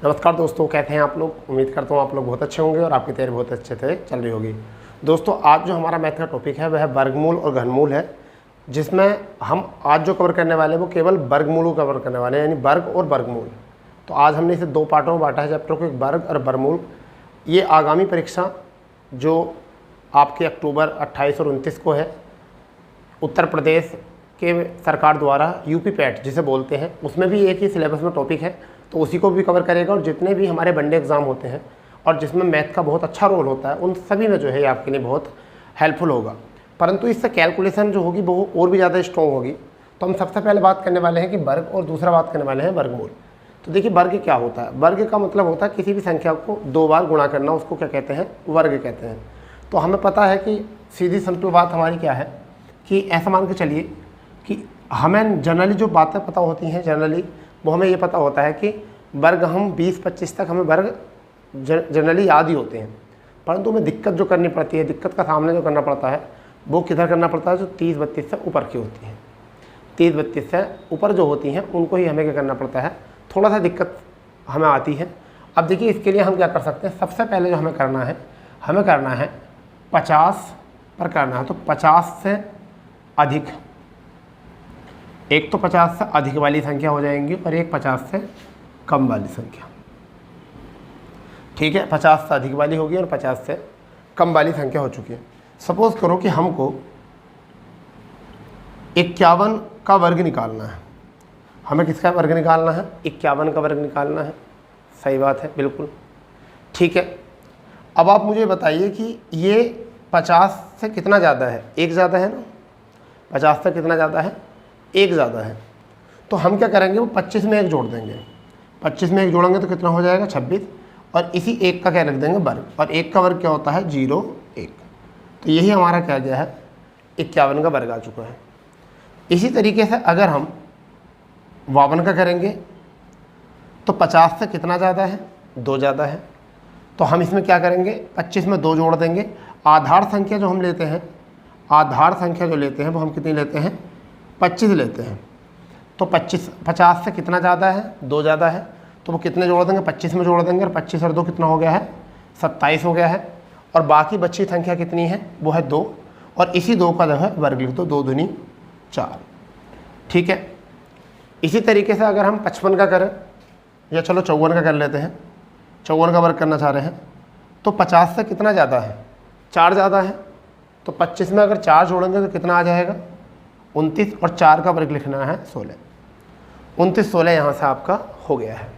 नमस्कार दोस्तों, कैसे हैं आप लोग। उम्मीद करता हूँ आप लोग बहुत अच्छे होंगे और आपकी तैयारी बहुत अच्छे से चल रही होगी। दोस्तों, आज जो हमारा मैथ का टॉपिक है वह वर्गमूल और घनमूल है, जिसमें हम आज जो कवर करने वाले हैं वो केवल वर्गमूल को कवर करने वाले हैं, यानी वर्ग और वर्गमूल। तो आज हमने इसे 2 पार्टों में बांटा है चैप्टर को, एक वर्ग और वर्गमूल। ये आगामी परीक्षा जो आपके अक्टूबर 28 और 29 को है, उत्तर प्रदेश के सरकार द्वारा यूपी पैट जिसे बोलते हैं, उसमें भी एक ही सिलेबस में टॉपिक है, तो उसी को भी कवर करेगा। और जितने भी हमारे वनडे एग्ज़ाम होते हैं और जिसमें मैथ का बहुत अच्छा रोल होता है, उन सभी में जो है ये आपके लिए बहुत हेल्पफुल होगा। परंतु इससे कैलकुलेशन जो होगी वो और भी ज़्यादा स्ट्रॉन्ग होगी। तो हम सबसे पहले बात करने वाले हैं कि वर्ग, और दूसरा बात करने वाले हैं वर्गमूल। तो देखिए, वर्ग क्या होता है। वर्ग का मतलब होता है किसी भी संख्या को 2 बार गुणा करना, उसको क्या कहते हैं, वर्ग कहते हैं। तो हमें पता है कि सीधी सिंपल बात हमारी क्या है कि ऐसा मान के चलिए कि हमें जनरली जो बातें पता होती हैं, जनरली वो हमें ये पता होता है कि वर्ग हम 20-25 तक हमें वर्ग जनरली याद ही होते हैं। परंतु हमें दिक्कत जो करनी पड़ती है, दिक्कत का सामना जो करना पड़ता है, वो किधर करना पड़ता है, जो 30-32 से ऊपर की होती हैं। 30-32 से ऊपर जो होती हैं उनको ही हमें क्या करना पड़ता है, थोड़ा सा दिक्कत हमें आती है। अब देखिए, इसके लिए हम क्या कर सकते हैं। सबसे पहले जो हमें करना है 50 पर करना है। तो 50 से अधिक, एक तो 50 से अधिक वाली संख्या हो जाएंगी और एक 50 से कम वाली संख्या। ठीक है, 50 से अधिक वाली होगी और 50 से कम वाली संख्या हो चुकी है। सपोज करो कि हमको 51 का वर्ग निकालना है। हमें किसका वर्ग निकालना है, 51 का वर्ग निकालना है। सही बात है, बिल्कुल ठीक है। अब आप मुझे बताइए कि ये 50 से कितना ज़्यादा है, एक ज़्यादा है ना। 50 से कितना ज़्यादा है, एक ज़्यादा है। तो हम क्या करेंगे, वो 25 में एक जोड़ देंगे। 25 में एक जोड़ेंगे तो कितना हो जाएगा, 26। और इसी एक का क्या रख देंगे, वर्ग। और एक का वर्ग क्या होता है, 0, 1। तो यही हमारा क्या गया है, 51 का वर्ग आ चुका है। इसी तरीके से अगर हम 52 का करेंगे तो 50 से कितना ज़्यादा है, 2 ज़्यादा है। तो हम इसमें क्या करेंगे, 25 में 2 जोड़ देंगे। आधार संख्या जो हम लेते हैं, आधार संख्या जो लेते हैं वो हम कितनी लेते हैं, 25 लेते हैं। तो 50 से कितना ज़्यादा है, 2 ज़्यादा है। तो वो कितने जोड़ देंगे, 25 में जोड़ देंगे। और 25 और 2 कितना हो गया है, 27 हो गया है। और बाकी बची संख्या कितनी है, वो है 2। और इसी 2 का जो है वर्ग लिख दो, 2 दूनी 4। ठीक है। इसी तरीके से अगर हम 55 का करें, या चलो 54 का कर लेते हैं, 54 का वर्ग करना चाह रहे हैं, तो 50 से कितना ज़्यादा है, 4 ज़्यादा है। तो 25 में अगर 4 जोड़ेंगे तो कितना आ जाएगा, 29। और 4 का वर्ग लिखना है 16। 29, 16 यहाँ से आपका हो गया है।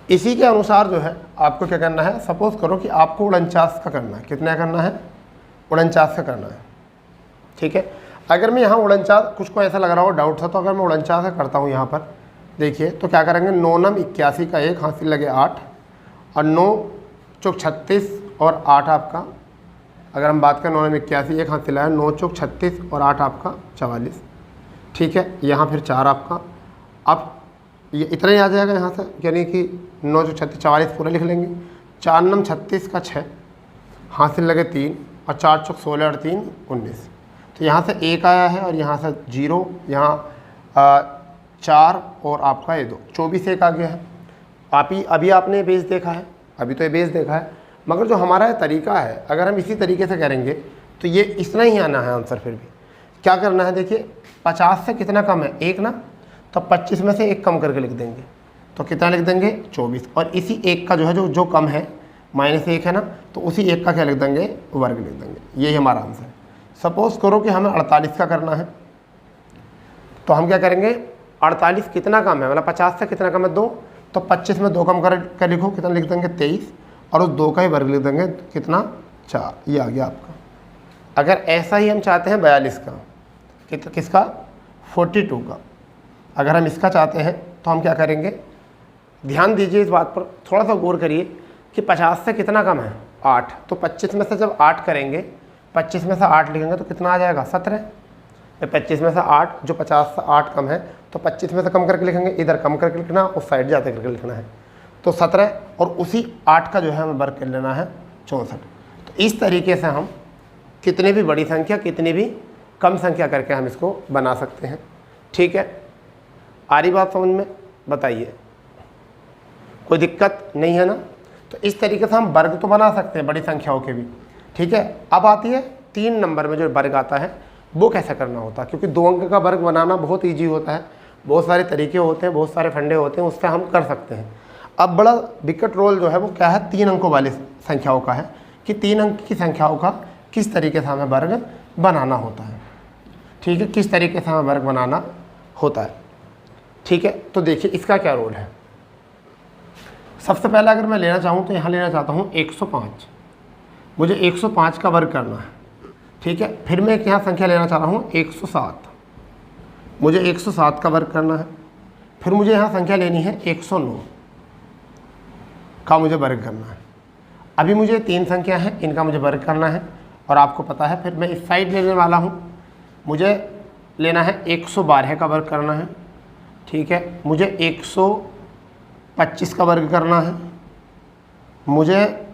इसी के अनुसार जो है आपको क्या करना है, सपोज करो कि आपको 49 का करना है। कितना करना है, 49 का करना है। ठीक है। अगर मैं यहाँ 49, कुछ को ऐसा लग रहा हो, डाउट था, तो अगर मैं 49 का करता हूँ यहाँ पर देखिए, तो क्या करेंगे, 9 9 81 का 1 हासिल लगे 8, और 9 चौक 36 और 8 आपका, अगर हम बात करें 9 9 81 1 हासिल आया, 9 चौक 36 और 8 आपका 44। ठीक है। यहाँ फिर 4 आपका, अब ये इतना ही आ जाएगा यहाँ से, यानी कि 9 चौक 36 44 पूरा लिख लेंगे। 4 9 36 का 6 हासिल लगे 3, और 4 चौक 16 और 3 19। तो यहाँ से 1 आया है और यहाँ से 0, यहाँ 4 और आपका ये 2, 24 1 आ गया है। अभी आपने बेस देखा है, अभी तो ये बेस देखा है, मगर जो हमारा तरीका है, अगर हम इसी तरीके से करेंगे तो ये इतना ही आना है आंसर। फिर भी क्या करना है, देखिए 50 से कितना कम है, 1 ना, तो 25 में से 1 कम करके लिख देंगे। तो कितना लिख देंगे, 24। और इसी 1 का जो है, जो कम है, -1 है ना, तो उसी 1 का क्या लिख देंगे, वर्ग लिख देंगे। यही हमारा आंसर है। सपोज करो कि हमें 48 का करना है, तो हम क्या करेंगे, 48 कितना कम है, मतलब 50 से कितना कम है, 2। तो 25 में 2 कम कर लिखो, कितना लिख देंगे, 23। और उस 2 का ही वर्ग लिख देंगे, कितना, 4। ये आ गया आपका। अगर ऐसा ही हम चाहते हैं 42 का, किसका, 42 का, अगर हम इसका चाहते हैं तो हम क्या करेंगे, ध्यान दीजिए इस बात पर, थोड़ा सा गौर करिए कि 50 से कितना कम है, 8। तो 25 में से जब 8 करेंगे, 25 में से 8 लिखेंगे तो कितना आ जाएगा, 17। 25 में से 8, जो 50 से 8 कम है, तो 25 में से कम करके लिखेंगे, इधर कम करके लिखना, उस साइड जाते करके लिखना है। तो 17, और उसी 8 का जो है हमें वर्ग कर लेना है 64। तो इस तरीके से हम कितने भी बड़ी संख्या, कितनी भी कम संख्या करके हम इसको बना सकते हैं। ठीक है, आ रही बात समझ में, बताइए। कोई दिक्कत नहीं है ना। तो इस तरीके से हम वर्ग तो बना सकते हैं बड़ी संख्याओं के भी, ठीक है। अब आती है 3 नंबर में जो वर्ग आता है वो कैसे करना होता है, क्योंकि 2 अंक का वर्ग बनाना बहुत ईजी होता है, बहुत सारे तरीके होते हैं, बहुत सारे फंडे होते हैं, उससे हम कर सकते हैं। अब बड़ा विकट रोल जो है वो क्या है, 3 अंकों वाली संख्याओं का है कि 3 अंक की संख्याओं का किस तरीके से हमें वर्ग बनाना होता है, ठीक है, किस तरीके से हमें वर्ग बनाना होता है, ठीक है। तो देखिए इसका क्या रोल है। सबसे पहले अगर मैं लेना चाहूँ तो यहाँ लेना चाहता हूँ 105, मुझे 105 का वर्ग करना है, ठीक है। फिर मैं एक यहाँ संख्या लेना चाह रहा हूँ 107, मुझे 107 का वर्ग करना है। फिर मुझे यहाँ संख्या लेनी है 109 का मुझे वर्ग करना है। अभी मुझे 3 संख्या है, इनका मुझे वर्ग करना है और आपको पता है। फिर मैं इस साइड लेने वाला हूँ, मुझे लेना है 112 का वर्ग करना है, ठीक है। मुझे 125 का वर्ग करना है, मुझे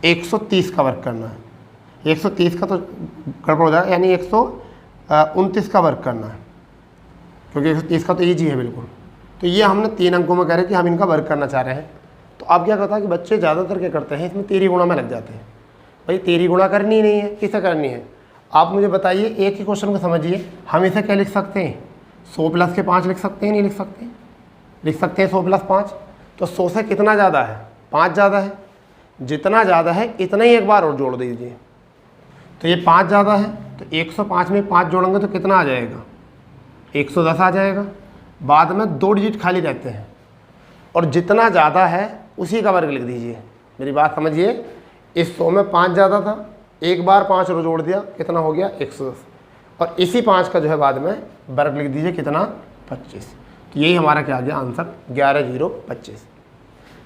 130 का वर्ग करना है। 130 का तो गड़बड़ हो जाएगा, यानी 129 का वर्ग करना है, क्योंकि 130 का तो ईजी है बिल्कुल। तो ये हमने 3 अंकों में कह रहे कि हम इनका वर्ग करना चाह रहे हैं। तो अब क्या करता है कि बच्चे ज़्यादातर क्या करते हैं, इसमें तेरी गुणा में लग जाते हैं। भाई तेरी गुणा करनी ही नहीं है, किसे करनी है आप मुझे बताइए। एक ही क्वेश्चन को समझिए, हम इसे क्या लिख सकते हैं, 100 प्लस के 5 लिख सकते हैं, नहीं लिख सकते, लिख सकते हैं 100 प्लस 5। तो 100 से कितना ज़्यादा है, 5 ज़्यादा है, जितना ज़्यादा है इतना ही एक बार और जोड़ दीजिए। तो ये 5 ज़्यादा है, तो 105 में 5 जोड़ेंगे तो कितना आ जाएगा, 110 आ जाएगा। बाद में 2 डिजिट खाली रहते हैं, और जितना ज़्यादा है उसी का वर्ग लिख दीजिए। मेरी बात समझिए, इस 100 में 5 ज़्यादा था, एक बार 5 और जोड़ दिया, कितना हो गया 110, और इसी 5 का जो है बाद में वर्ग लिख दीजिए, कितना 25। तो यही हमारा क्या आ गया आंसर, 11025,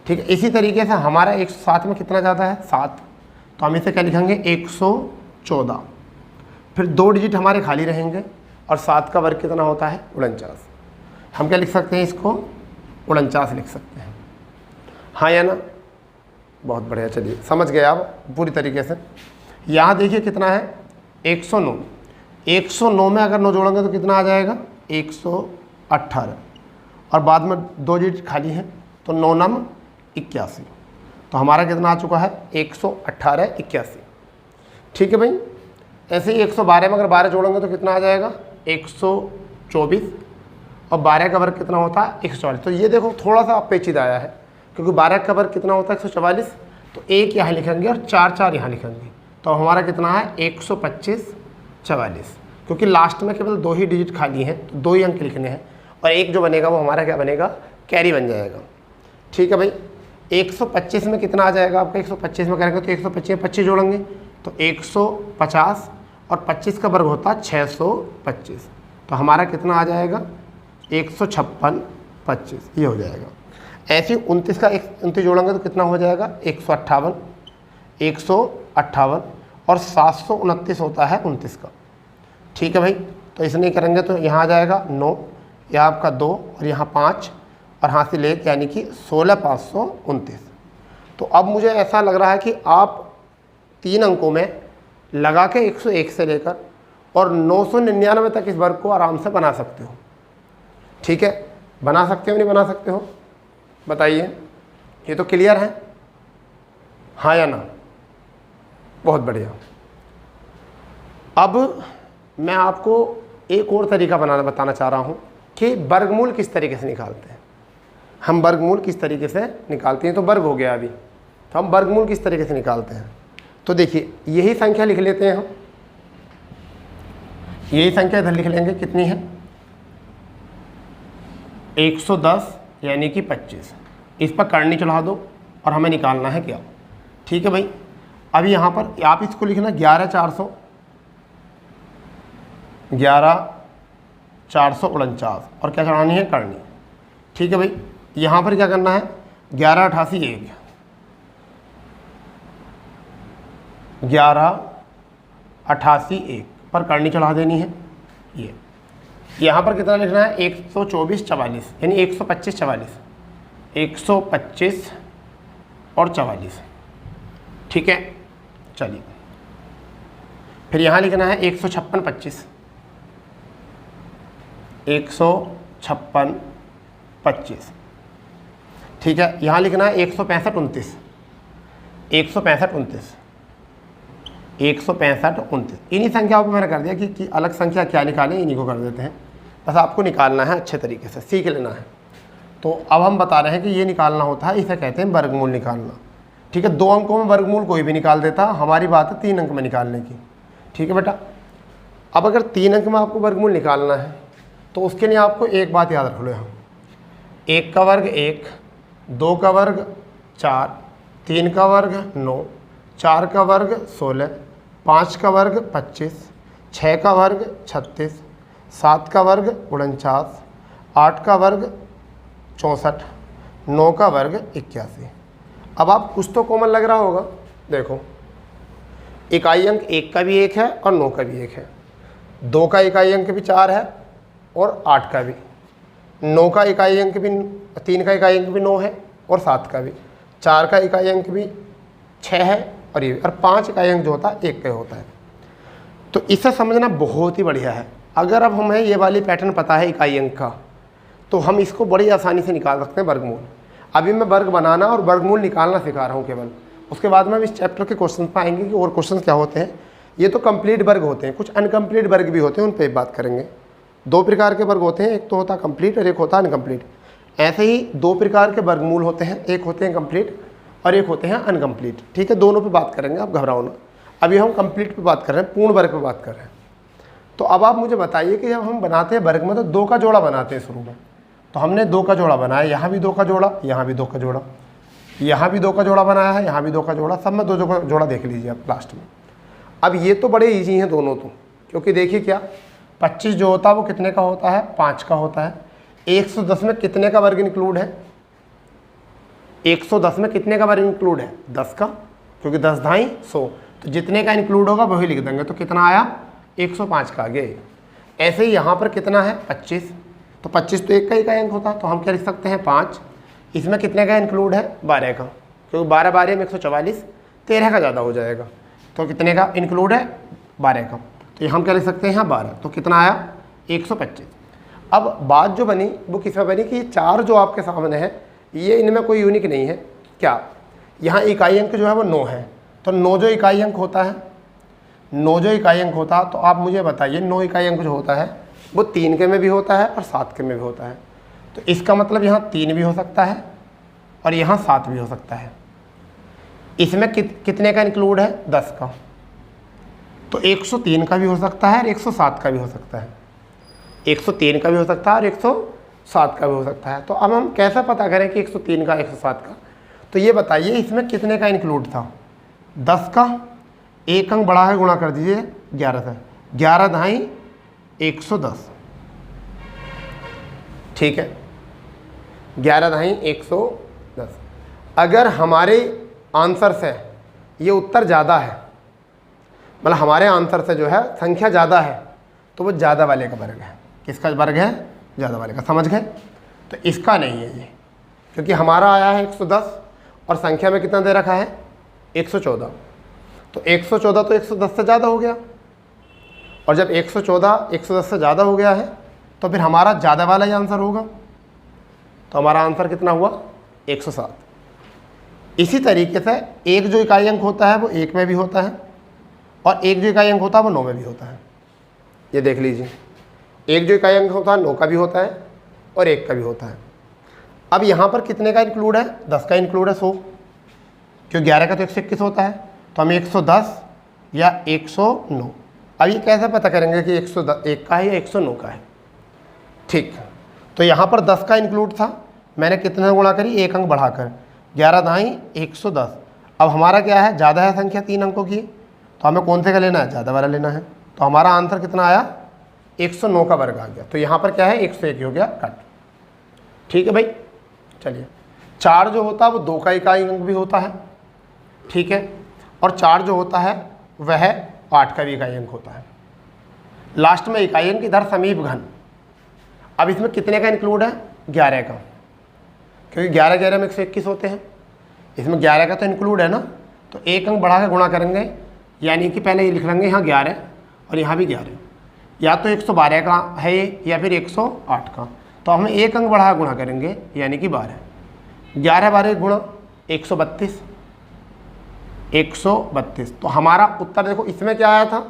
ठीक है। इसी तरीके से हमारा 107 में कितना ज़्यादा है, 7, तो हम इसे क्या लिखेंगे 114। फिर 2 डिजिट हमारे खाली रहेंगे, और 7 का वर्ग कितना होता है 49। हम क्या लिख सकते हैं, इसको 49 लिख सकते हैं, हाँ या ना। बहुत बढ़िया, चलिए समझ गए आप पूरी तरीके से। यहाँ देखिए कितना है 109, 109 में अगर 9 जोड़ेंगे तो कितना आ जाएगा 118, और बाद में 2 डिजिट खाली हैं, तो 9 9 81। तो हमारा कितना आ चुका है 118 81, ठीक है भाई। ऐसे ही 112 में अगर 12 जोड़ेंगे तो कितना आ जाएगा 124, और 12 का वर्ग कितना होता है 144। तो ये देखो थोड़ा सा पेचीदा आया है, क्योंकि 12 का वर्ग कितना होता है 144, तो 1 यहाँ लिखेंगे और 4 4 यहाँ लिखेंगे, तो हमारा कितना है 125 44, क्योंकि लास्ट में केवल 2 ही डिजिट खाली हैं, तो 2 ही अंक लिखने हैं, और एक जो बनेगा वो हमारा क्या बनेगा, कैरी बन जाएगा, ठीक है भाई। 125 में कितना आ जाएगा आपका, 125 में करेंगे तो 125 में 25 जोड़ेंगे तो 150, और 25 का वर्ग होता है 625, तो हमारा कितना आ जाएगा 156 25, ये हो जाएगा। ऐसे 29 का 29 जोड़ेंगे तो कितना हो जाएगा 158, 158, और 729 होता है 29 का, ठीक है भाई। तो इसने करेंगे तो यहाँ आ जाएगा 9, यहाँ आपका 2, और यहाँ 5, और हासिल 1, यानी कि 16,529। तो अब मुझे ऐसा लग रहा है कि आप 3 अंकों में लगा के 101 से लेकर और 999 तक इस वर्ग को आराम से बना सकते हो, ठीक है। बना सकते हो नहीं बना सकते हो बताइए, ये तो क्लियर है, हाँ या ना। बहुत बढ़िया। अब मैं आपको एक और तरीका बताना चाह रहा हूँ कि वर्गमूल किस तरीके से निकालते हैं। हम वर्गमूल किस तरीके से निकालते हैं, तो वर्ग हो गया अभी, तो हम वर्गमूल किस तरीके से निकालते हैं। तो देखिए यही संख्या लिख लेते हैं हम, यही संख्या इधर लिख लेंगे, कितनी है 110 यानी कि 25। इस पर करनी चढ़ा दो और हमें निकालना है क्या, ठीक है भाई। अभी यहाँ पर आप इसको लिखना 11,449 और क्या चढ़ानी है करनी, ठीक है भाई। यहाँ पर क्या करना है 1188 1, 1188 1 पर करनी चढ़ा देनी है। ये यहाँ पर कितना लिखना है 124 44, यानी 125 44, 125 और 44, ठीक है। चलिए फिर यहाँ लिखना है 156 25, 156 25, ठीक है, यहाँ लिखना है 165 29, 165 29, 165 29। इन्हीं संख्याओं पर मैंने कर दिया कि अलग संख्या क्या निकालें, इन्हीं को कर देते हैं। बस आपको निकालना है, अच्छे तरीके से सीख लेना है। तो अब हम बता रहे हैं कि ये निकालना होता है, इसे कहते हैं वर्गमूल निकालना। ठीक है, 2 अंकों में वर्गमूल कोई भी निकाल देता, हमारी बात है 3 अंक में निकालने की। ठीक है बेटा, अब अगर 3 अंक में आपको वर्गमूल निकालना है तो उसके लिए आपको एक बात याद रख लो, यहाँ 1 का वर्ग 1, 2 का वर्ग 4, 3 का वर्ग 9, 4 का वर्ग 16, 5 का वर्ग 25, 6 का वर्ग 36, 7 का वर्ग 49, 8 का वर्ग 64, 9 का वर्ग 81। अब आप कुछ तो कॉमन लग रहा होगा, देखो इकाई अंक 1 का भी 1 है और 9 का भी 1 है, 2 का इकाई अंक भी 4 है और 8 का भी, 9 का इकाई अंक भी, 3 का इकाई अंक भी 9 है और 7 का भी, 4 का इकाई अंक भी 6 है और ये, और 5 इकाई अंक जो होता है 1 का होता है। तो इसे समझना बहुत ही बढ़िया है। अगर अब हमें ये वाली पैटर्न पता है इकाई अंक का, तो हम इसको बड़ी आसानी से निकाल सकते हैं वर्गमूल। अभी मैं वर्ग बनाना और वर्गमूल निकालना सिखा रहा हूँ केवल, उसके बाद में हम इस चैप्टर के क्वेश्चन पर आएंगे कि और क्वेश्चन क्या होते हैं। ये तो कंप्लीट वर्ग होते हैं, कुछ अनकम्प्लीट वर्ग भी होते हैं, उन पर बात करेंगे। 2 प्रकार के वर्ग होते हैं, एक तो होता है कंप्लीट और एक होता है अनकम्प्लीट। ऐसे ही 2 प्रकार के वर्गमूल होते हैं, एक होते हैं कंप्लीट और एक होते हैं अनकम्प्लीट। ठीक है, दोनों पे बात करेंगे, आप घबराओ ना। अभी हम कंप्लीट पे बात कर रहे हैं, पूर्ण वर्ग पे बात कर रहे हैं। तो अब आप मुझे बताइए कि जब हम बनाते हैं वर्ग में तो 2 का जोड़ा बनाते हैं शुरू में। तो हमने 2 का जोड़ा बनाया, यहाँ भी 2 का जोड़ा, यहाँ भी 2 का जोड़ा, यहाँ भी 2 का जोड़ा बनाया है, यहाँ भी 2 का जोड़ा, सब में 2 का जोड़ा देख लीजिए आप लास्ट में। अब ये तो बड़े ईजी हैं दोनों तो, क्योंकि देखिए क्या 25 जो होता है वो कितने का होता है, 5 का होता है। 110 में कितने का वर्ग इंक्लूड है, 110 में कितने का वर्ग इंक्लूड है, 10 का, क्योंकि 10 ढाई 100, तो जितने का इंक्लूड होगा वही लिख देंगे। तो कितना आया, 105 का आगे। ऐसे ही यहाँ पर कितना है 25, तो 25 तो 1 का ही का अंक होता है, तो हम क्या लिख सकते हैं 5। इसमें कितने का इंक्लूड है, 12 का, क्योंकि 12 12 में 144, 13 का ज़्यादा हो जाएगा, तो कितने का इंक्लूड है, 12 का। तो ये हम क्या लिख सकते हैं यहाँ 12, तो कितना आया 125। अब बात जो बनी वो किस में बनी कि 4 जो आपके सामने है ये इनमें कोई यूनिक नहीं है। क्या, यहाँ इकाई अंक जो है वो 9 है, तो 9 जो इकाई अंक होता है, 9 जो इकाई अंक होता है, तो आप मुझे बताइए 9 इकाई अंक जो होता है वो 3 के में भी होता है और 7 के में भी होता है। तो इसका मतलब यहाँ 3 भी हो सकता है और यहाँ 7 भी हो सकता है। इसमें कितने का इंक्लूड है, 10 का, तो 103 का भी हो सकता है और 107 का भी हो सकता है। 103 का भी हो सकता है और 107 का भी हो सकता है। तो अब हम कैसे पता करें कि 103 का 107 का, तो ये बताइए इसमें कितने का इंक्लूड था, 10 का, एक अंक बढ़ा है गुणा कर दीजिए 11 से, 11 ढाई 110। ठीक है, 11 ढाई 110। अगर हमारे आंसर से ये उत्तर ज़्यादा है, मतलब हमारे आंसर से जो है संख्या ज़्यादा है, तो वो ज़्यादा वाले का वर्ग है। किसका वर्ग है, ज़्यादा वाले का, समझ गए। तो इसका नहीं है ये, क्योंकि हमारा आया है 110 और संख्या में कितना दे रखा है 114, तो 114 तो 110 से ज़्यादा हो गया, और जब 114 110 से ज़्यादा हो गया है तो फिर हमारा ज़्यादा वाला ही आंसर होगा। तो हमारा आंसर कितना हुआ, 107। इसी तरीके से एक जो इकाई अंक होता है वो 1 में भी होता है और एक जो इकाई अंक होता है वो 9 में भी होता है। ये देख लीजिए, एक जो इकाई अंक होता है 9 का भी होता है और 1 का भी होता है। अब यहाँ पर कितने का इंक्लूड है, 10 का इंक्लूड है 100, क्योंकि 11 का तो 121 होता है, तो हम 110 या 109। अब ये कैसे पता करेंगे कि 101 का है या 109 का है। ठीक, तो यहाँ पर 10 का इंक्लूड था, मैंने कितने गुणा करी, एक अंक बढ़ाकर, 11 ढाई 110। अब हमारा क्या है, ज़्यादा है संख्या 3 अंकों की, तो हमें कौन से का लेना है, ज़्यादा वाला लेना है। तो हमारा आंसर कितना आया, 109 का वर्ग आ गया। तो यहाँ पर क्या है, 101 हो गया कट। ठीक है भाई, चलिए 4 जो होता है वो 2 का इकाई अंक भी होता है, ठीक है, और 4 जो होता है वह 8 का भी इकाई अंक होता है। लास्ट में इकाई अंक इधर समीप घन। अब इसमें कितने का इंक्लूड है, 11 का, क्योंकि 11 11 में 121 होते हैं, इसमें 11 का तो इंक्लूड है ना, तो एक अंक बढ़ा के गुणा करेंगे, यानी कि पहले ये लिख लेंगे यहाँ 11 और यहाँ भी 11, या तो 112 का है ये या फिर 108 का, तो हम एक अंक बढ़ा गुणा करेंगे यानी कि 12। 11 12 गुणा 132, 132। तो हमारा उत्तर देखो इसमें क्या आया था,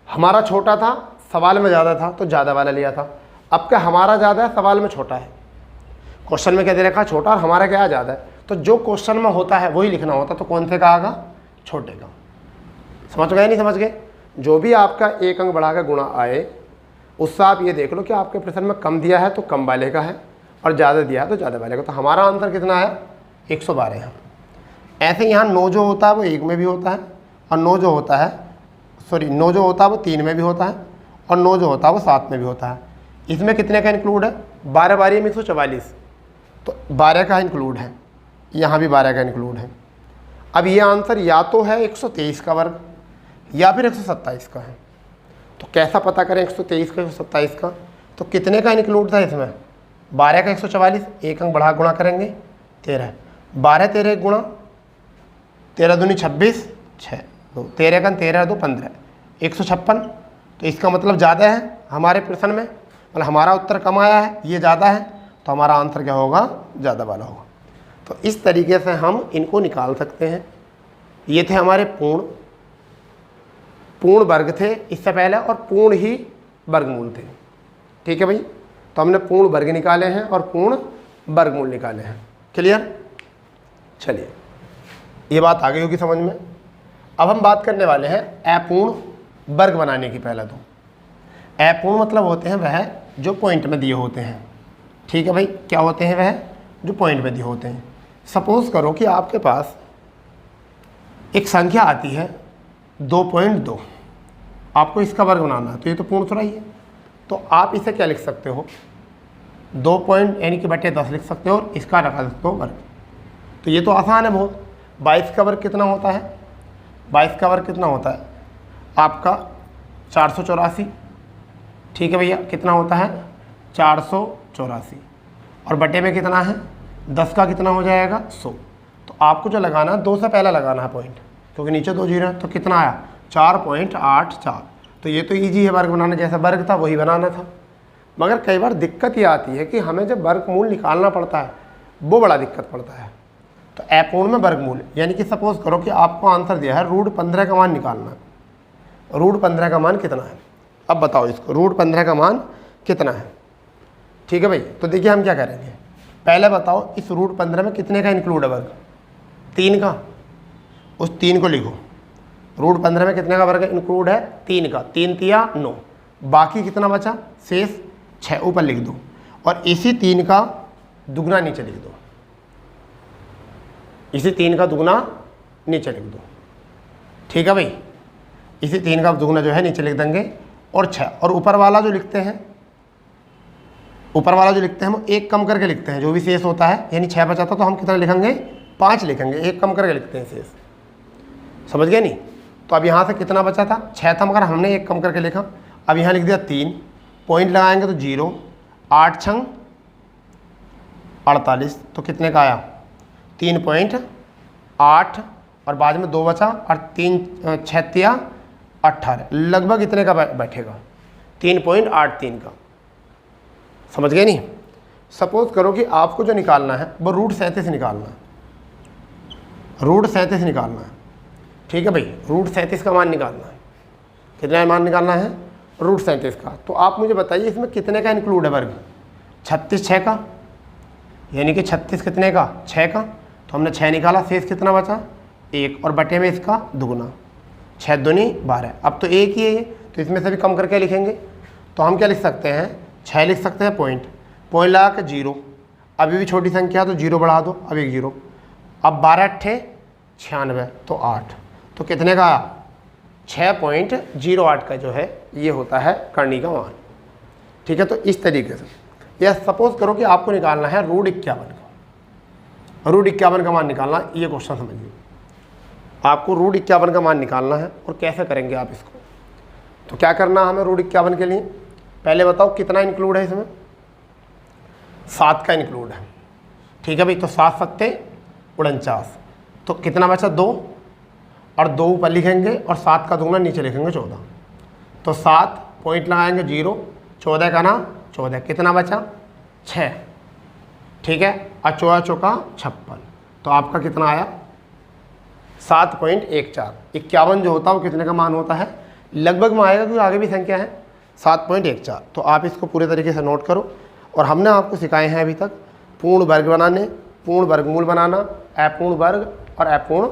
हमारा छोटा था सवाल में ज़्यादा था तो ज़्यादा वाला लिया था। अब क्या हमारा ज़्यादा है सवाल में छोटा है, क्वेश्चन में क्या दे रखा है छोटा और हमारा क्या ज़्यादा है, तो जो क्वेश्चन में होता है वही लिखना होता, तो कौन से का आएगा, छोटे का। समझ गए नहीं समझ गए? जो भी आपका एक अंक बढ़ा के गुणा आए उससे आप ये देख लो कि आपके प्रश्न में कम दिया है तो कम वाले का है और ज़्यादा दिया है तो ज़्यादा वाले का। तो हमारा आंसर कितना है, 112 है। ऐसे यहाँ 9 जो होता है वो 1 में भी होता है और 9 जो होता है 9 जो होता है वो 3 में भी होता है और 9 जो होता है वो 7 में भी होता है। इसमें कितने का इंक्लूड है, 12 12 में 144, तो 12 का इंक्लूड है, यहाँ भी 12 का इंक्लूड है। अब ये आंसर या तो है 123 का वर्ग या फिर 127 का है। तो कैसा पता करें 123 का 127 का, तो कितने का इंक्लूड था इसमें, 12 का 144, एक अंक बढ़ा गुणा करेंगे 13, 12 13 गुणा 13 दूनी 26, 6 2 13 का 13 2 15, 156। तो इसका मतलब ज़्यादा है हमारे प्रश्न में, मतलब हमारा उत्तर कम आया है, ये ज़्यादा है, तो हमारा आंसर क्या होगा, ज़्यादा वाला होगा। तो इस तरीके से हम इनको निकाल सकते हैं। ये थे हमारे पूर्ण वर्ग थे इससे पहले और पूर्ण ही वर्गमूल थे। ठीक है भाई, तो हमने पूर्ण वर्ग निकाले हैं और पूर्ण वर्गमूल निकाले हैं। क्लियर? चलिए ये बात आ गई होगी समझ में। अब हम बात करने वाले हैं अपूर्ण वर्ग बनाने की। पहले तो अपूर्ण मतलब होते हैं वह जो पॉइंट में दिए होते हैं। ठीक है भाई, क्या होते हैं वह जो पॉइंट में दिए होते हैं। सपोज करो कि आपके पास एक संख्या आती है 2.2, आपको इसका वर्ग बनाना है, तो ये तो पूर्ण थोड़ा ही है। तो आप इसे क्या लिख सकते हो, 2 पॉइंट यानी कि बटे 10 लिख सकते हो और इसका रखा सकते हो वर्ग। तो ये तो आसान है बहुत। 22 का वर्ग कितना होता है, 22 का वर्ग कितना होता है आपका 484। ठीक है भैया, कितना होता है 484 और बटे में कितना है 10 का कितना हो जाएगा 100। तो आपको जो लगाना है 2 से पहले लगाना है पॉइंट, क्योंकि नीचे 2 जीरो है। तो कितना आया 4.84। तो ये तो ईजी है वर्ग बनाना, जैसा वर्ग था वही बनाना था। मगर कई बार दिक्कत ये आती है कि हमें जब वर्गमूल निकालना पड़ता है वो बड़ा दिक्कत पड़ता है। तो अपूर्ण में वर्गमूल यानी कि सपोज करो कि आपको आंसर दिया है √15 का मान निकालना है। √15 का मान कितना है, अब बताओ इसको, √15 का मान कितना है। ठीक है भाई, तो देखिए हम क्या करेंगे, पहले बताओ इस √15 में कितने का इंक्लूड है वर्ग, 3 का। उस 3 को लिखो, √15 में कितने का वर्ग इंक्लूड है 3 का, 3 तिया 9, बाकी कितना बचा शेष 6, ऊपर लिख दो। और इसी 3 का दुगना नीचे लिख दो, इसी 3 का दुगना नीचे लिख दो। ठीक है भाई, इसी 3 का दुगना जो है नीचे लिख देंगे और 6, और ऊपर वाला जो लिखते हैं, ऊपर वाला जो लिखते हैं हम एक कम करके लिखते हैं, जो भी शेष होता है, यानी 6 बचा था तो हम कितना लिखेंगे 5 लिखेंगे, एक कम करके लिखते हैं शेष। समझ गए नहीं? तो अब यहाँ से कितना बचा था 6 था, मगर हमने एक कम करके लिखा। अब यहाँ लिख दिया 3, पॉइंट लगाएंगे तो 0, 8 छंग 48, तो कितने का आया 3.8 और बाद में 2 बचा और 3 6 तिया 18, लगभग इतने का बैठेगा 3.83 का। समझ गए नहीं? सपोज करो कि आपको जो निकालना है वो √37 निकालना है, √37 निकालना है। ठीक है भाई, √37 का मान निकालना है। कितना मान निकालना है √37 का। तो आप मुझे बताइए इसमें कितने का इंक्लूड है वर्ग, 36 6 का, यानी कि 36 कितने का 6 का। तो हमने 6 निकाला, शेष कितना बचा 1 और बटे में इसका दुगना, 6 दूनी 12। अब तो एक ही है ये, तो इसमें से भी कम करके लिखेंगे। तो हम क्या लिख सकते हैं 6 लिख सकते हैं, पॉइंट लगा के 0, अभी भी छोटी संख्या तो 0 बढ़ा दो, अब 1 0। अब 12 8 96 तो 8, तो कितने का 6.08 का जो है ये होता है करनी का मान। ठीक है, तो इस तरीके से या सपोज करो कि आपको निकालना है √51 का, √51 का मान निकालना, ये क्वेश्चन समझिए। आपको √51 का मान निकालना है और कैसे करेंगे आप इसको। तो क्या करना है हमें √51 के लिए, पहले बताओ कितना इंक्लूड है इसमें, 7 का इंक्लूड है। ठीक है भाई, तो 7 7 49, तो कितना बचा 2 और 2 ऊपर लिखेंगे और 7 का दुगना नीचे लिखेंगे 14। तो 7 पॉइंट लगाएंगे 0, 14 का ना 14, कितना बचा 6, ठीक है, अचौआ चौका 56, तो आपका कितना आया 7.14। 51 जो होता है वो कितने का मान होता है, लगभग में आएगा क्योंकि आगे भी संख्या है 7.14। तो आप इसको पूरे तरीके से नोट करो। और हमने आपको सिखाए हैं अभी तक पूर्ण वर्ग बनाने, पूर्ण वर्गमूल बनाना, अपूर्ण वर्ग और अपूर्ण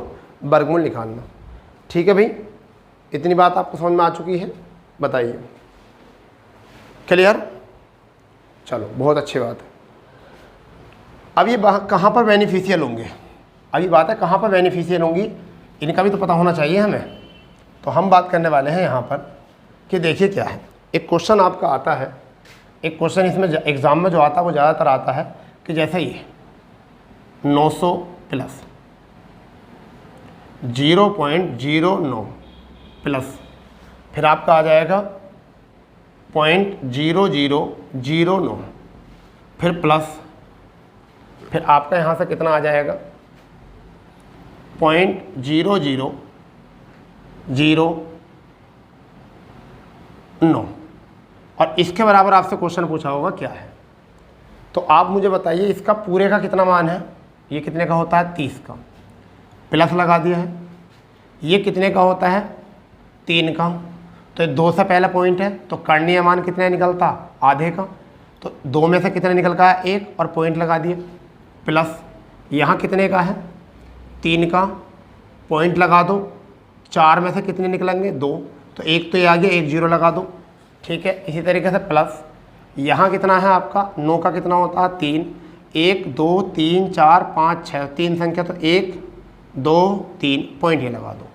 वर्गमूल निकालना। ठीक है भाई, इतनी बात आपको समझ में आ चुकी है, बताइए क्लियर? चलो बहुत अच्छी बात है। अब ये कहाँ पर बेनिफिशियल होंगे, अभी बात है कहाँ पर बेनिफिशियल होंगी, इनका भी तो पता होना चाहिए हमें। तो हम बात करने वाले हैं यहाँ पर कि देखिए क्या है, एक क्वेश्चन आपका आता है, एक क्वेश्चन इसमें एग्ज़ाम में जो आता है वो ज़्यादातर आता है कि जैसे ये 900 प्लस 0.09 प्लस फिर आपका आ जाएगा 0.0009 फिर प्लस फिर आपका यहाँ से कितना आ जाएगा 0.0009 और इसके बराबर आपसे क्वेश्चन पूछा होगा क्या है। तो आप मुझे बताइए इसका पूरे का कितना मान है, ये कितने का होता है 30 का, प्लस लगा दिया है। ये कितने का होता है 3 का, तो 2 से पहला पॉइंट है तो करणीय मान कितने निकलता आधे का, तो 2 में से कितने निकल का है 1 और पॉइंट लगा दिए। प्लस यहाँ कितने का है 3 का, पॉइंट लगा दो, 4 में से कितने निकलेंगे 2, तो 1 तो ये आ गया, 1 0 लगा दो। ठीक है, इसी तरीके से प्लस यहाँ कितना है आपका 9 का कितना होता है 3, 1 2 3 4 5 6 3 संख्या, तो 1 2 3 पॉइंट ये लगा दो।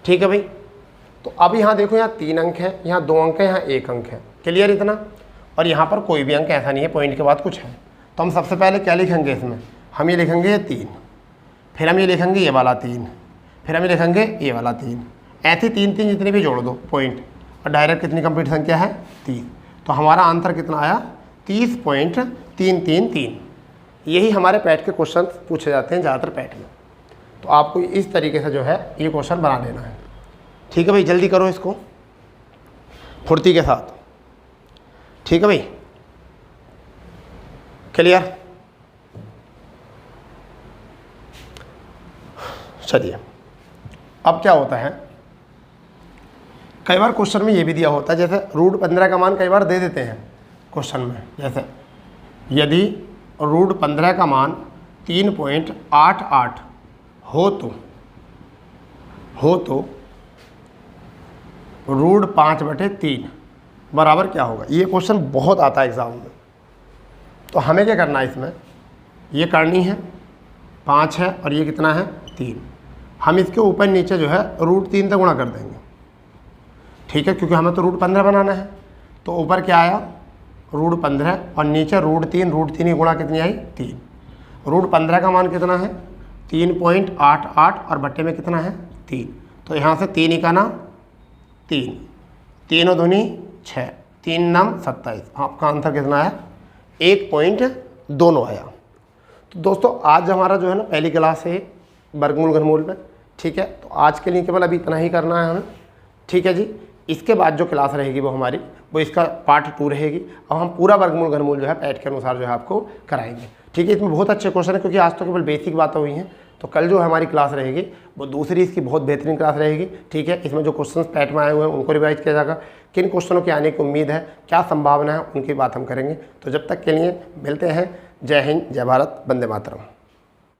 ठीक है भाई, तो अब यहाँ देखो यहाँ 3 अंक है, यहाँ 2 अंक है, यहाँ 1 अंक है, क्लियर इतना। और यहाँ पर कोई भी अंक ऐसा नहीं है पॉइंट के बाद कुछ है, तो हम सबसे पहले क्या लिखेंगे इसमें, हम ये लिखेंगे 3, फिर हम ये लिखेंगे ये वाला 3, फिर हम ये लिखेंगे ये वाला 3, ऐसे 3 3 जितने भी जोड़ दो पॉइंट, और डायरेक्ट कितनी कंप्लीट संख्या है 30। तो हमारा आंसर कितना आया 30.333। यही हमारे पैट के क्वेश्चन पूछे जाते हैं ज़्यादातर पैट में। तो आपको इस तरीके से जो है ये क्वेश्चन बना लेना है। ठीक है भाई, जल्दी करो इसको फुर्ती के साथ। ठीक है भाई, क्लियर? चलिए, अब क्या होता है, कई बार क्वेश्चन में ये भी दिया होता है, जैसे √15 का मान कई बार दे देते हैं क्वेश्चन में, जैसे यदि √15 का मान 3.88 हो तो √5/3 बराबर क्या होगा। ये क्वेश्चन बहुत आता है एग्ज़ाम में। तो हमें क्या करना है इसमें, ये करनी है 5 है और ये कितना है 3, हम इसके ऊपर नीचे जो है √3 से गुणा कर देंगे। ठीक है, क्योंकि हमें तो √15 बनाना है, तो ऊपर क्या आया √15 और नीचे √3, √3 की गुणा कितनी आई 3। √15 का मान कितना है 3.88 और बट्टे में कितना है 3, तो यहाँ से 3 का ना 3, 3 दूनी 6, 3 नाम 27, आपका आंसर कितना आया 1.2 आया। तो दोस्तों आज हमारा जो है ना पहली क्लास है वर्गमूल घनमूल में। ठीक है, तो आज के लिए केवल अभी इतना ही करना है हमें। ठीक है जी, इसके बाद जो क्लास रहेगी वो हमारी वो इसका पार्ट 2 रहेगी। अब हम पूरा वर्गमूल घनमूल जो है पैट के अनुसार जो है आपको कराएंगे। ठीक है, इसमें बहुत अच्छे क्वेश्चन है क्योंकि आज तो केवल बेसिक बातें हुई हैं। तो कल जो हमारी क्लास रहेगी वो दूसरी इसकी बहुत बेहतरीन क्लास रहेगी। ठीक है, इसमें जो क्वेश्चंस पैट में आए हुए हैं उनको रिवाइज किया जाएगा, किन क्वेश्चनों के आने की उम्मीद है, क्या संभावना है, उनकी बात हम करेंगे। तो जब तक के लिए मिलते हैं। जय हिंद, जय भारत, वंदे मातरम।